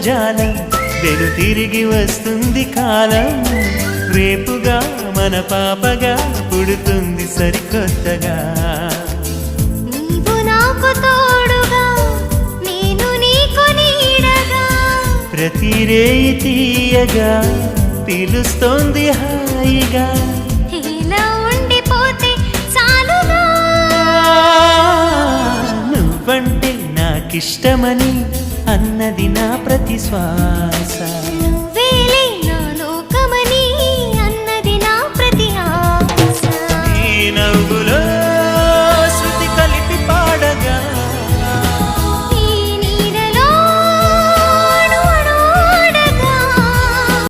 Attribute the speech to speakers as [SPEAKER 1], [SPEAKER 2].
[SPEAKER 1] జాలం వెను తిరిగి వస్తుంది కాలం రేపుగా మన పాపగా పుడుతుంది సరికొత్తగా
[SPEAKER 2] నీవు నాకు తోడుగా నేను నీకు నీడగా
[SPEAKER 1] ప్రతి రేయి తీయగా పిలుస్తోంది హాయిగా
[SPEAKER 2] ఇలా ఉండిపోతే చాలుగా
[SPEAKER 1] నువ్వంటే నాకిష్టమని అన్నది నా ప్రతి శ్వాస